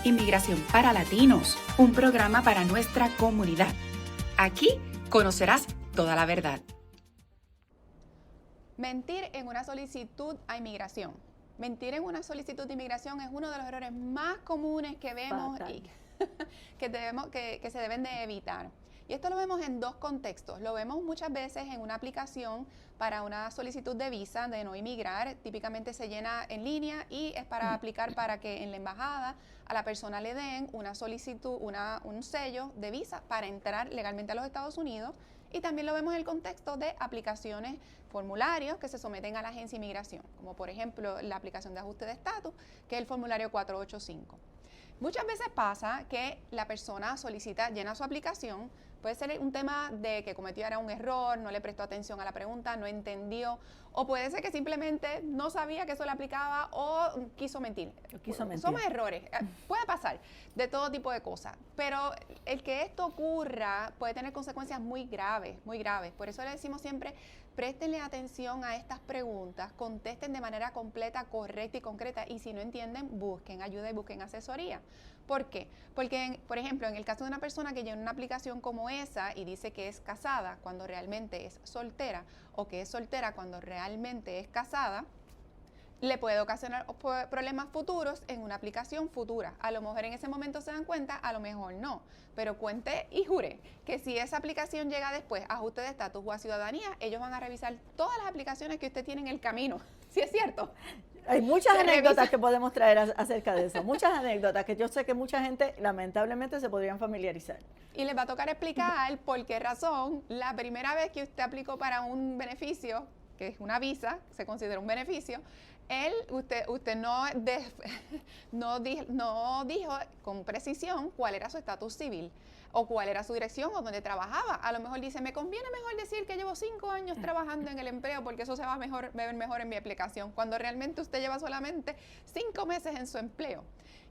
Inmigración para Latinos, un programa para nuestra comunidad. Aquí conocerás toda la verdad. Mentir en una solicitud a inmigración. Mentir en una solicitud de inmigración es uno de los errores más comunes que vemos y que se deben de evitar. Y esto lo vemos en dos contextos. Lo vemos muchas veces en una aplicación para una solicitud de visa de no inmigrar. Típicamente se llena en línea y es para aplicar para que en la embajada a la persona le den una solicitud, un sello de visa para entrar legalmente a los Estados Unidos. Y también lo vemos en el contexto de aplicaciones, formularios que se someten a la agencia de inmigración, como por ejemplo la aplicación de ajuste de estatus, que es el formulario 485. Muchas veces pasa que la persona llena su aplicación, puede ser un tema de que cometió un error, no le prestó atención a la pregunta, no entendió, o puede ser que simplemente no sabía que eso le aplicaba o quiso mentir. Somos errores, puede pasar de todo tipo de cosas, pero el que esto ocurra puede tener consecuencias muy graves, muy graves. Por eso le decimos siempre, préstenle atención a estas preguntas, contesten de manera completa, correcta y concreta, y si no entienden, busquen ayuda y busquen asesoría. ¿Por qué? Porque, por ejemplo, en el caso de una persona que llena una aplicación como esa y dice que es casada cuando realmente es soltera, o que es soltera cuando realmente es casada, le puede ocasionar problemas futuros en una aplicación futura. A lo mejor en ese momento se dan cuenta, a lo mejor no. Pero cuente y jure que si esa aplicación llega después a ajuste de estatus o a ciudadanía, ellos van a revisar todas las aplicaciones que usted tiene en el camino. ¿Sí es cierto? Hay muchas anécdotas que podemos traer acerca de eso. Muchas anécdotas que yo sé que mucha gente lamentablemente se podrían familiarizar. Y les va a tocar explicar por qué razón la primera vez que usted aplicó para un beneficio, que es una visa, se considera un beneficio, usted no dijo con precisión cuál era su estatus civil o cuál era su dirección o dónde trabajaba. A lo mejor dice, me conviene mejor decir que llevo 5 años trabajando en el empleo porque eso se va a ver mejor en mi aplicación, cuando realmente usted lleva solamente 5 meses en su empleo.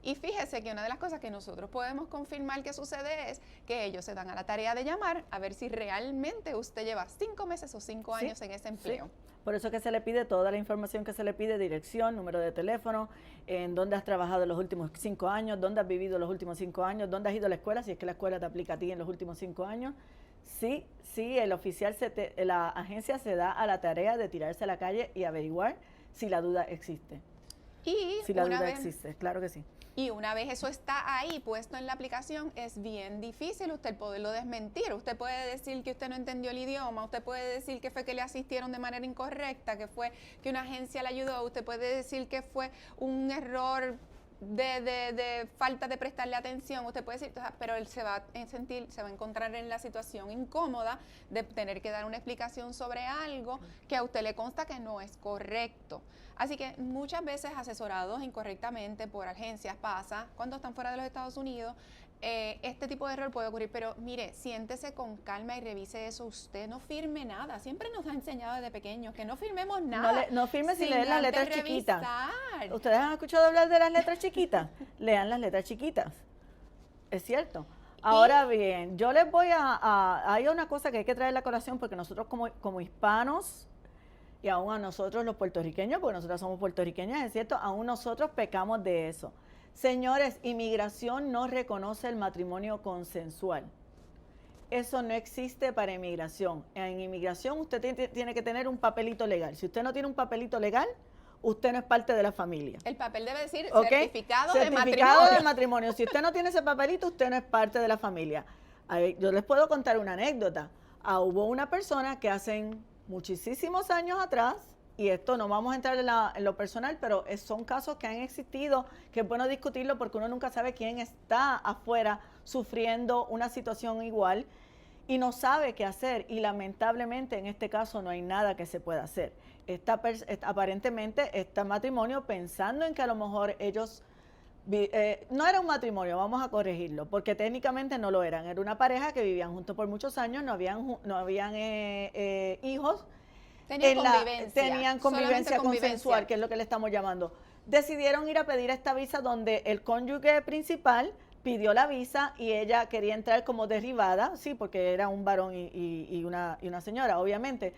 Y fíjese que una de las cosas que nosotros podemos confirmar que sucede es que ellos se dan a la tarea de llamar a ver si realmente usted lleva 5 meses o 5 años en ese empleo. Sí. Por eso que se le pide toda la información que se le pide, dirección, número de teléfono, en dónde has trabajado los últimos 5 años, dónde has vivido los últimos 5 años, dónde has ido a la escuela, si es que la escuela te aplica a ti en los últimos 5 años. Sí, el oficial, la agencia se da a la tarea de tirarse a la calle y averiguar si la duda existe. Claro que sí. Y una vez eso está ahí puesto en la aplicación, es bien difícil usted poderlo desmentir. Usted puede decir que usted no entendió el idioma, usted puede decir que fue que le asistieron de manera incorrecta, que fue que una agencia le ayudó, usted puede decir que fue un error de falta de prestarle atención, usted puede decir, pero él se va a encontrar en la situación incómoda de tener que dar una explicación sobre algo que a usted le consta que no es correcto. Así que muchas veces asesorados incorrectamente por agencias pasa, cuando están fuera de los Estados Unidos, este tipo de error puede ocurrir, pero mire, siéntese con calma y revise eso. Usted no firme nada. Siempre nos ha enseñado desde pequeños que no firmemos nada. No firme sin leer las letras chiquitas. ¿Ustedes han escuchado hablar de las letras chiquitas? Lean las letras chiquitas. Es cierto. Ahora bien, yo les voy hay una cosa que hay que traer a la colación, porque nosotros como hispanos, y aún a nosotros los puertorriqueños, porque nosotros somos puertorriqueñas, es cierto, aún nosotros pecamos de eso. Señores, inmigración no reconoce el matrimonio consensual. Eso no existe para inmigración. En inmigración usted tiene que tener un papelito legal. Si usted no tiene un papelito legal, usted no es parte de la familia. El papel debe decir certificado de matrimonio. Si usted no tiene ese papelito, usted no es parte de la familia. Yo les puedo contar una anécdota. Hubo una persona que hace muchísimos años atrás, y esto no vamos a entrar en lo personal, pero son casos que han existido, que es bueno discutirlo porque uno nunca sabe quién está afuera sufriendo una situación igual y no sabe qué hacer, y lamentablemente en este caso no hay nada que se pueda hacer. Aparentemente este matrimonio, pensando en que a lo mejor ellos no era un matrimonio, vamos a corregirlo, porque técnicamente no lo eran, era una pareja que vivían juntos por muchos años, no habían hijos. Tenían convivencia consensual, que es lo que le estamos llamando. Decidieron ir a pedir esta visa donde el cónyuge principal pidió la visa y ella quería entrar como derivada, sí, porque era un varón y una señora, obviamente.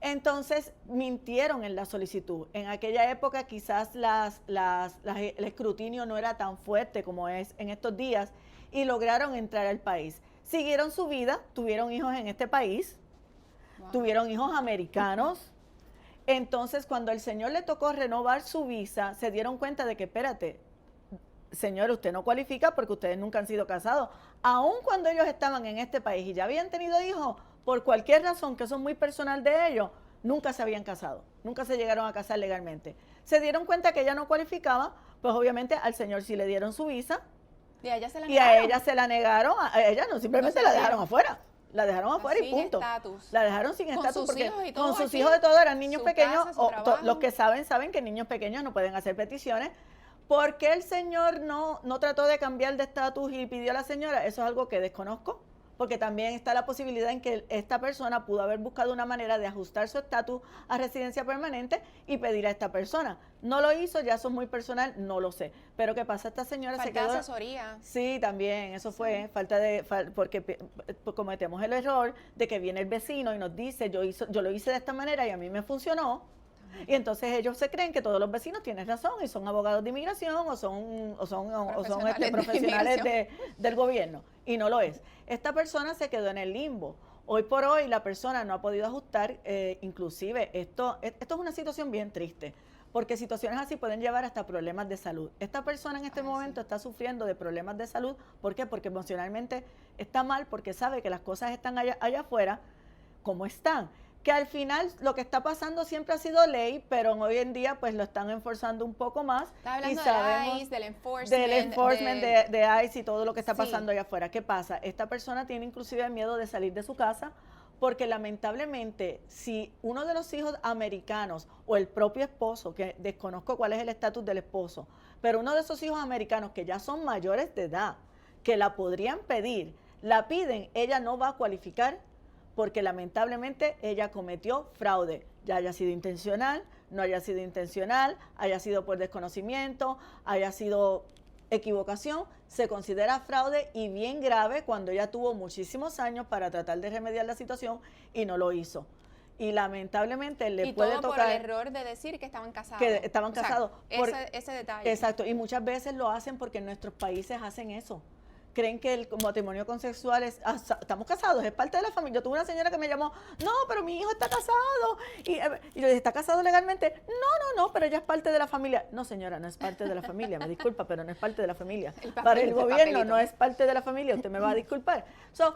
Entonces, mintieron en la solicitud. En aquella época quizás el escrutinio no era tan fuerte como es en estos días y lograron entrar al país. Siguieron su vida, tuvieron hijos en este país, tuvieron hijos americanos. Entonces, cuando el señor le tocó renovar su visa, se dieron cuenta de que, espérate, señor, usted no cualifica porque ustedes nunca han sido casados. Aun cuando ellos estaban en este país y ya habían tenido hijos, por cualquier razón, que eso es muy personal de ellos, nunca se habían casado, nunca se llegaron a casar legalmente. Se dieron cuenta que ella no cualificaba, pues obviamente al señor sí le dieron su visa. Y a ella se la negaron. Y a ella se la negaron, a ella no, simplemente la dejaron afuera. La dejaron afuera y punto. La dejaron sin estatus porque con sus hijos de todo eran niños pequeños. Los que saben que niños pequeños no pueden hacer peticiones. ¿Por qué el señor no trató de cambiar de estatus y pidió a la señora? Eso es algo que desconozco, porque también está la posibilidad en que esta persona pudo haber buscado una manera de ajustar su estatus a residencia permanente y pedir a esta persona. No lo hizo, ya eso es muy personal, no lo sé. Pero ¿qué pasa? Esta señora se quedó... Falta de asesoría. Sí, también, eso fue porque cometemos el error de que viene el vecino y nos dice, yo lo hice de esta manera y a mí me funcionó. Y entonces ellos se creen que todos los vecinos tienen razón y son abogados de inmigración o son profesionales del gobierno. Y no lo es. Esta persona se quedó en el limbo. Hoy por hoy la persona no ha podido ajustar, inclusive esto es una situación bien triste, porque situaciones así pueden llevar hasta problemas de salud. Esta persona en este momento está sufriendo de problemas de salud. ¿Por qué? Porque emocionalmente está mal, porque sabe que las cosas están allá afuera como están. Que al final lo que está pasando siempre ha sido ley, pero hoy en día pues lo están enforzando un poco más. Está hablando y sabemos de ICE, del enforcement de ICE y todo lo que está pasando allá afuera. ¿Qué pasa? Esta persona tiene inclusive miedo de salir de su casa porque lamentablemente si uno de los hijos americanos o el propio esposo, que desconozco cuál es el estatus del esposo, pero uno de esos hijos americanos que ya son mayores de edad, que la podrían pedir, la piden, ella no va a cualificar porque lamentablemente ella cometió fraude, ya haya sido intencional, no haya sido intencional, haya sido por desconocimiento, haya sido equivocación, se considera fraude y bien grave cuando ella tuvo muchísimos años para tratar de remediar la situación y no lo hizo. Y lamentablemente le puede tocar... Y todo por el error de decir que estaban casados. Que estaban casados. Ese detalle. Exacto, y muchas veces lo hacen porque en nuestros países hacen eso. Creen que el matrimonio consensual es, estamos casados, es parte de la familia. Yo tuve una señora que me llamó, no, pero mi hijo está casado. Y yo dije, ¿está casado legalmente? No, pero ella es parte de la familia. No, señora, no es parte de la familia, me disculpa, pero no es parte de la familia. Para el gobierno no es parte de la familia, usted me va a disculpar. Son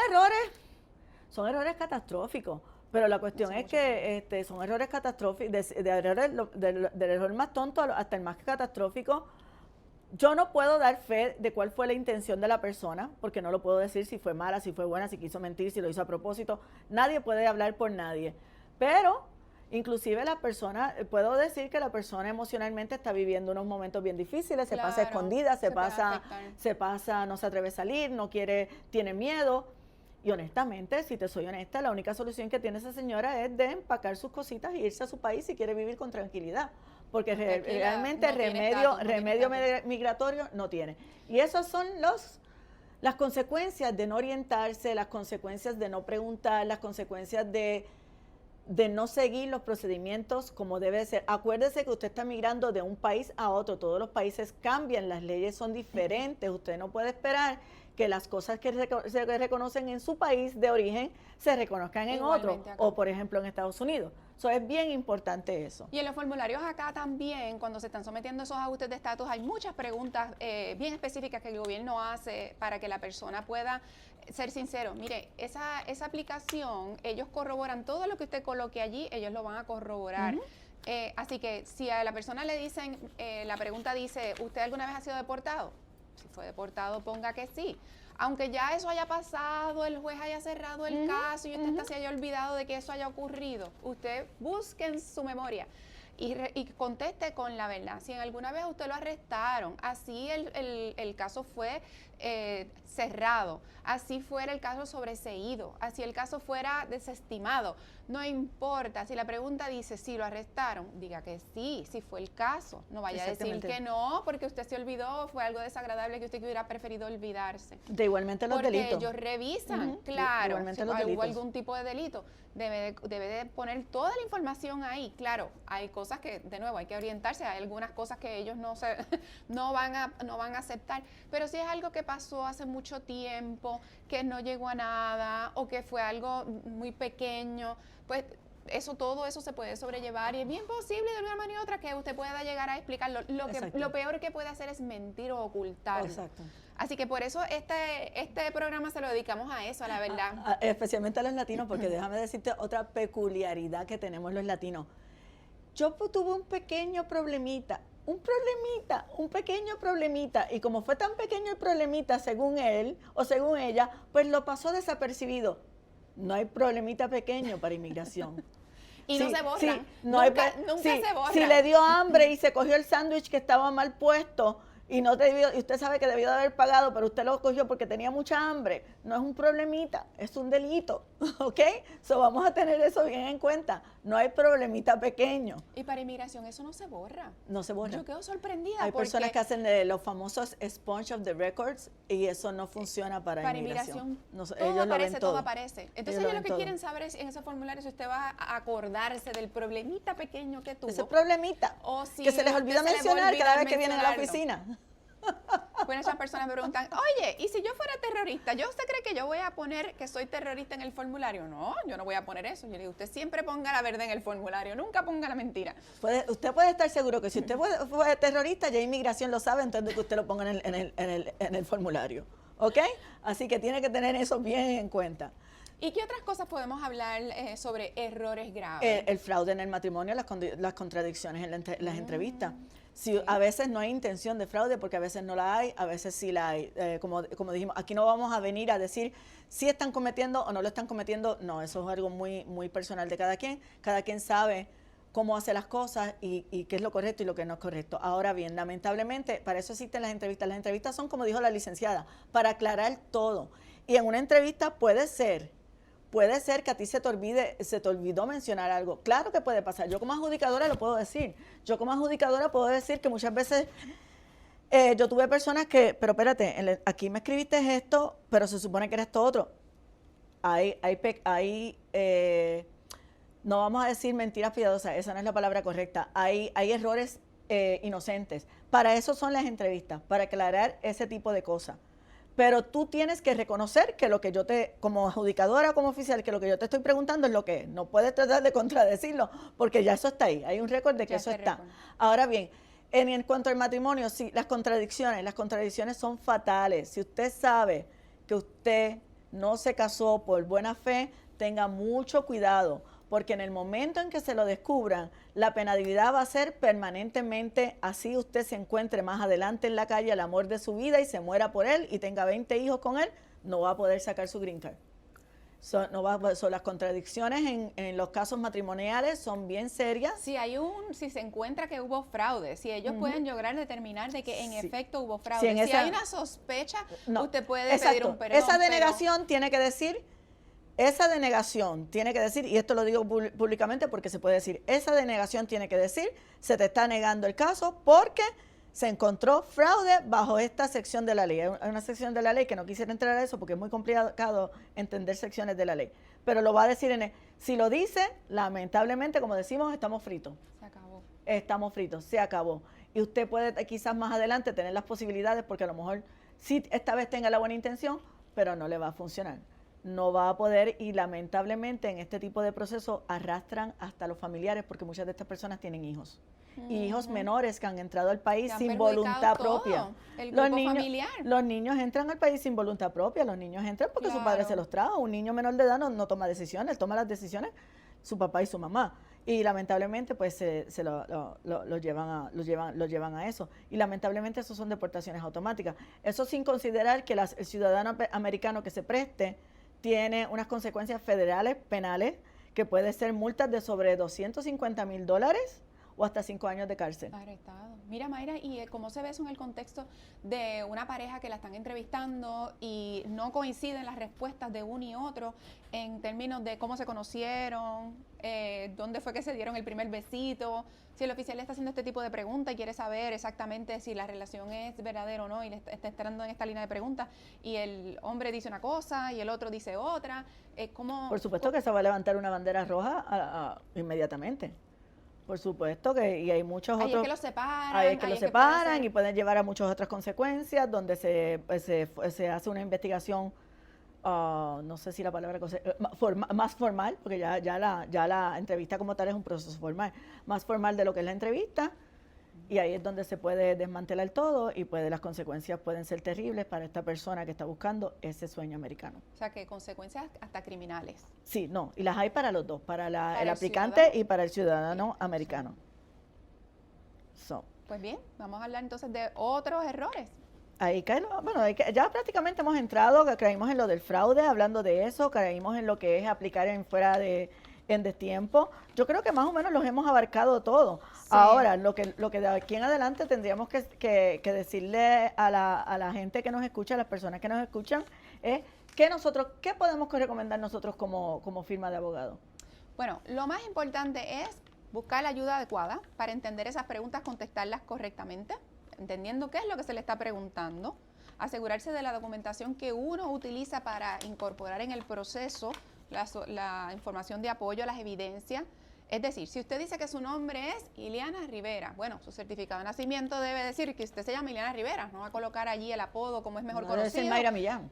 errores catastróficos. Pero la cuestión es que son errores catastróficos, del error más tonto hasta el más catastrófico. Yo no puedo dar fe de cuál fue la intención de la persona, porque no lo puedo decir si fue mala, si fue buena, si quiso mentir, si lo hizo a propósito. Nadie puede hablar por nadie. Pero, inclusive la persona, puedo decir que la persona emocionalmente está viviendo unos momentos bien difíciles, se pasa escondida, se pasa, no se atreve a salir, no quiere, tiene miedo. Y honestamente, si te soy honesta, la única solución que tiene esa señora es de empacar sus cositas e irse a su país si quiere vivir con tranquilidad. Porque realmente remedio migratorio no tiene. Y esas son las consecuencias de no orientarse, las consecuencias de no preguntar, las consecuencias de no seguir los procedimientos como debe ser. Acuérdese que usted está migrando de un país a otro. Todos los países cambian, las leyes son diferentes. Usted no puede esperar que las cosas que se reconocen en su país de origen se reconozcan en otro, o por ejemplo en Estados Unidos. Es bien importante eso. Y en los formularios acá también, cuando se están sometiendo esos ajustes de estatus, hay muchas preguntas bien específicas que el gobierno hace para que la persona pueda ser sincero. Mire, esa aplicación, ellos corroboran todo lo que usted coloque allí, ellos lo van a corroborar. Así que si a la persona le dicen, la pregunta dice, ¿usted alguna vez ha sido deportado? Si fue deportado, ponga que sí. Aunque ya eso haya pasado, el juez haya cerrado el caso y usted se haya olvidado de que eso haya ocurrido, usted busque en su memoria y conteste con la verdad. Si en alguna vez a usted lo arrestaron, así el caso fue cerrado, así fuera el caso sobreseído, así el caso fuera desestimado, no importa, si la pregunta dice si lo arrestaron, diga que sí, si fue el caso, no vaya a decir que no, porque usted se olvidó, fue algo desagradable que usted hubiera preferido olvidarse. De igualmente los delitos. Porque ellos revisan, claro, si hubo algún tipo de delito, debe de poner toda la información ahí. Claro, hay cosas que, de nuevo, hay que orientarse, hay algunas cosas que ellos no van a aceptar, pero si es algo que pasó hace mucho tiempo, que no llegó a nada, o que fue algo muy pequeño, pues todo eso se puede sobrellevar y es bien posible de una manera u otra que usted pueda llegar a explicarlo. Lo peor que puede hacer es mentir o ocultarlo. Exacto. Así que por eso este programa se lo dedicamos a eso, a la verdad. Especialmente a los latinos, porque déjame decirte otra peculiaridad que tenemos los latinos. Yo tuve un pequeño problemita, un pequeño problemita, y como fue tan pequeño el problemita según él o según ella, pues lo pasó desapercibido. No hay problemita pequeño para inmigración. Y no se borran. Nunca se borran. Si le dio hambre y se cogió el sándwich que estaba mal puesto y y usted sabe que debió de haber pagado, pero usted lo cogió porque tenía mucha hambre, no es un problemita, es un delito, ¿ok? Vamos a tener eso bien en cuenta. No hay problemita pequeño. Y para inmigración eso no se borra. No se borra. Yo quedo sorprendida. Hay personas que hacen los famosos sponge of the records y eso no funciona para inmigración. Todo aparece. Entonces ellos lo que quieren saber es en ese formulario si usted va a acordarse del problemita pequeño que tuvo. Ese problemita o si que se les olvida mencionar cada vez que vienen a la oficina. Bueno, esas personas me preguntan, oye, ¿y si yo fuera terrorista? ¿Usted cree que yo voy a poner que soy terrorista en el formulario? No, yo no voy a poner eso. Yo le digo, usted siempre ponga la verdad en el formulario, nunca ponga la mentira. Usted puede estar seguro que si usted fue terrorista, ya inmigración lo sabe, entonces que usted lo ponga en el formulario, ¿ok? Así que tiene que tener eso bien en cuenta. ¿Y qué otras cosas podemos hablar sobre errores graves? El fraude en el matrimonio, las contradicciones en las entrevistas. A veces no hay intención de fraude, porque a veces no la hay, a veces sí la hay. Como dijimos, aquí no vamos a venir a decir si están cometiendo o no lo están cometiendo. No, eso es algo muy, muy personal de cada quien. Cada quien sabe cómo hace las cosas y qué es lo correcto y lo que no es correcto. Ahora bien, lamentablemente, para eso existen las entrevistas. Las entrevistas son, como dijo la licenciada, para aclarar todo. Y en una entrevista puede ser que a ti se te olvidó mencionar algo. Claro que puede pasar. Yo como adjudicadora lo puedo decir. Yo como adjudicadora puedo decir que muchas veces yo tuve personas que, pero espérate, aquí me escribiste esto, pero se supone que era esto otro. No vamos a decir mentiras piadosas, esa no es la palabra correcta. Hay errores inocentes. Para eso son las entrevistas, para aclarar ese tipo de cosas. Pero tú tienes que reconocer que lo que como adjudicadora o como oficial, que lo que yo te estoy preguntando es lo que es. No puedes tratar de contradecirlo, porque ya eso está ahí. Hay un récord de que eso está. Ahora bien, en cuanto al matrimonio, sí, las contradicciones son fatales. Si usted sabe que usted no se casó por buena fe, tenga mucho cuidado, porque en el momento en que se lo descubran, la penalidad va a ser permanentemente, así usted se encuentre más adelante en la calle el amor de su vida y se muera por él y tenga 20 hijos con él, no va a poder sacar su green card. Las contradicciones en los casos matrimoniales son bien serias. Si se encuentra que hubo fraude, si ellos pueden lograr determinar de que en efecto hubo fraude, si hay una sospecha, usted puede pedir un perdón. Esa denegación tiene que decir, y esto lo digo públicamente porque se puede decir, esa denegación tiene que decir, se te está negando el caso porque se encontró fraude bajo esta sección de la ley. Hay una sección de la ley que no quisiera entrar a eso porque es muy complicado entender secciones de la ley, pero lo va a decir si lo dice, lamentablemente, como decimos, estamos fritos. Se acabó. Estamos fritos, se acabó. Y usted puede quizás más adelante tener las posibilidades porque a lo mejor sí esta vez tenga la buena intención, pero no le va a funcionar. No va a poder y lamentablemente en este tipo de procesos arrastran hasta los familiares porque muchas de estas personas tienen hijos. Y hijos menores que han entrado al país sin voluntad propia. El grupo familiar. Los niños entran al país sin voluntad propia, los niños entran porque su padre se los trajo. Un niño menor de edad no toma decisiones, toma las decisiones su papá y su mamá. Y lamentablemente pues lo llevan a eso. Y lamentablemente eso son deportaciones automáticas. Eso sin considerar que el ciudadano americano que se preste tiene unas consecuencias federales penales que puede ser multas de sobre $250,000 o hasta 5 años de cárcel. Arrestado. Mira, Mayra, ¿y cómo se ve eso en el contexto de una pareja que la están entrevistando y no coinciden las respuestas de uno y otro en términos de cómo se conocieron, dónde fue que se dieron el primer besito? Si el oficial le está haciendo este tipo de preguntas y quiere saber exactamente si la relación es verdadera o no y le está esperando en esta línea de preguntas y el hombre dice una cosa y el otro dice otra, ¿cómo? Por supuesto que se va a levantar una bandera roja inmediatamente. Por supuesto que, y hay muchos ahí otros. es que los separan. Ahí es que ahí los es que puede separan ser- y pueden llevar a muchas otras consecuencias, donde se hace una investigación, no sé si la palabra más formal, porque ya la entrevista como tal es un proceso formal, más formal de lo que es la entrevista, y ahí es donde se puede desmantelar todo y las consecuencias pueden ser terribles para esta persona que está buscando ese sueño americano. O sea, que consecuencias hasta criminales. Sí, no, y las hay para los dos, para el el aplicante ciudadano. y para el ciudadano americano. Pues bien, vamos a hablar entonces de otros errores. Ahí ya prácticamente hemos entrado, que creímos en lo del fraude, hablando de eso, creímos en lo que es aplicar en destiempo. Yo creo que más o menos los hemos abarcado todo. Sí. Ahora, lo que de aquí en adelante tendríamos que decirle a la gente que nos escucha, a las personas que nos escuchan, es ¿qué podemos recomendar nosotros como firma de abogados? Bueno, lo más importante es buscar la ayuda adecuada para entender esas preguntas, contestarlas correctamente, entendiendo qué es lo que se le está preguntando, asegurarse de la documentación que uno utiliza para incorporar en el proceso la información de apoyo, las evidencias. Es decir, si usted dice que su nombre es Iliana Rivera, bueno, su certificado de nacimiento debe decir que usted se llama Iliana Rivera, no va a colocar allí el apodo como es mejor No debe ser conocido. Mayra Millán.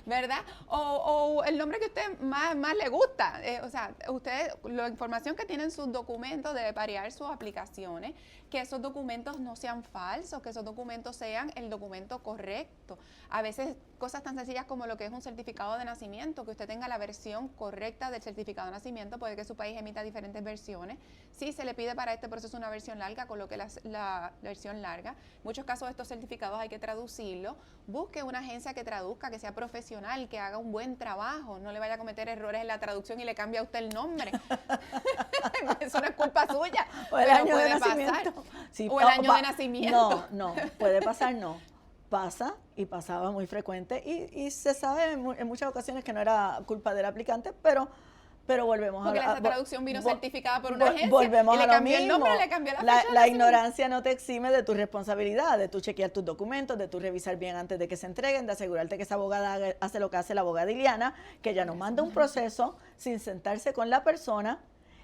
¿Verdad? O el nombre que a usted más le gusta. O sea, usted, la información que tiene en sus documentos debe variar sus aplicaciones, que esos documentos no sean falsos, que esos documentos sean el documento correcto. A veces cosas tan sencillas como lo que es un certificado de nacimiento, que usted tenga la versión correcta del certificado de nacimiento, puede que su país emita diferentes versiones. Si se le pide para este proceso una versión larga, coloque la versión larga. En muchos casos estos certificados hay que traducirlos. Busque una agencia que traduzca, que sea profesional, que haga un buen trabajo, no le vaya a cometer errores en la traducción y le cambie a usted el nombre. Eso no es culpa suya, O el pero año de puede nacimiento. pasar. Sí, O el año de nacimiento. No, puede pasar, no. Pasa y pasaba muy frecuente y se sabe en muchas ocasiones que no era culpa del aplicante, pero volvemos Porque a esa traducción vino certificada por una agencia volvemos y le a lo cambió el nombre, mismo. le cambió la fecha de La nacimiento. ignorancia no te exime de tu responsabilidad, de tu chequear tus documentos, de tu revisar bien antes de que se entreguen, de asegurarte que esa abogada hace lo que hace la abogada Iliana, que ella nos manda un proceso sin sentarse con la persona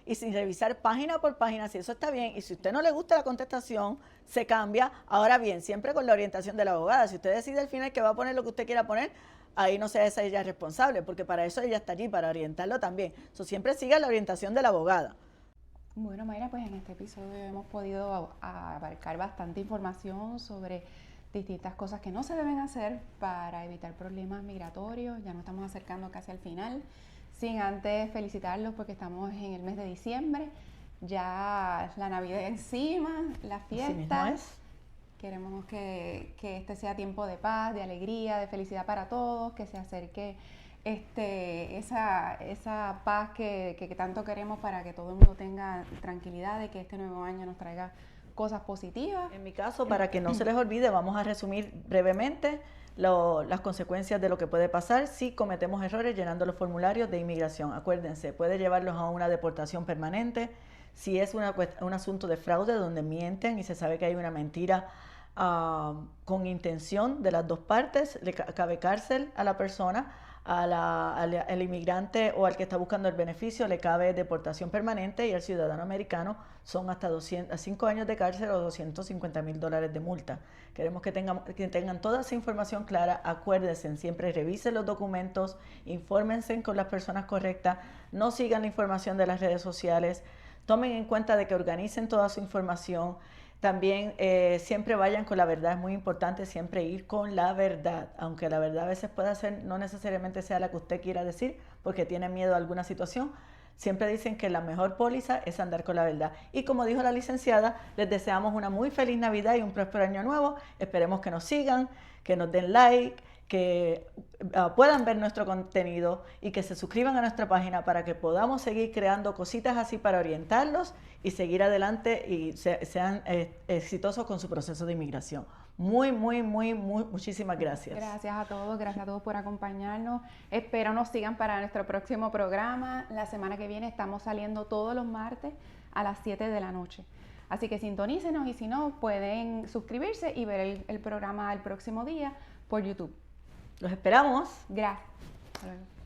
y sin revisar página por página si eso está bien, y si a usted no le gusta la contestación, se cambia. Ahora bien, siempre con la orientación de la abogada. Si usted decide al final que va a poner lo que usted quiera poner, ahí no sea ella responsable, porque para eso ella está allí, para orientarlo también. Siempre siga la orientación de la abogada. Bueno, Mayra, pues en este episodio hemos podido abarcar bastante información sobre distintas cosas que no se deben hacer para evitar problemas migratorios. Ya nos estamos acercando casi al final. Sin antes felicitarlos porque estamos en el mes de diciembre, ya la Navidad encima, las fiestas. Queremos que este sea tiempo de paz, de alegría, de felicidad para todos, que se acerque esa paz que tanto queremos para que todo el mundo tenga tranquilidad de que este nuevo año nos traiga cosas positivas. En mi caso, para que no se les olvide, vamos a resumir brevemente las consecuencias de lo que puede pasar si cometemos errores llenando los formularios de inmigración. Acuérdense, puede llevarlos a una deportación permanente. Si es un asunto de fraude donde mienten y se sabe que hay una mentira con intención de las dos partes, le cabe cárcel a la persona. Al inmigrante o al que está buscando el beneficio le cabe deportación permanente, y al ciudadano americano son hasta 5 años de cárcel o $250,000 de multa. Queremos que tengan toda esa información clara. Acuérdense, siempre revisen los documentos, infórmense con las personas correctas, no sigan la información de las redes sociales, tomen en cuenta de que organicen toda su información. También siempre vayan con la verdad, es muy importante siempre ir con la verdad, aunque la verdad a veces pueda ser, no necesariamente sea la que usted quiera decir, porque tiene miedo a alguna situación. Siempre dicen que la mejor póliza es andar con la verdad. Y como dijo la licenciada, les deseamos una muy feliz Navidad y un próspero año nuevo. Esperemos que nos sigan, que nos den like, que puedan ver nuestro contenido y que se suscriban a nuestra página para que podamos seguir creando cositas así para orientarlos y seguir adelante y sean exitosos con su proceso de inmigración. Muchísimas gracias. Gracias a todos por acompañarnos. Espero nos sigan para nuestro próximo programa. La semana que viene estamos saliendo todos los martes a las 7 de la noche. Así que sintonícenos y si no, pueden suscribirse y ver el programa el próximo día por YouTube. Los esperamos. Gracias. Hasta luego.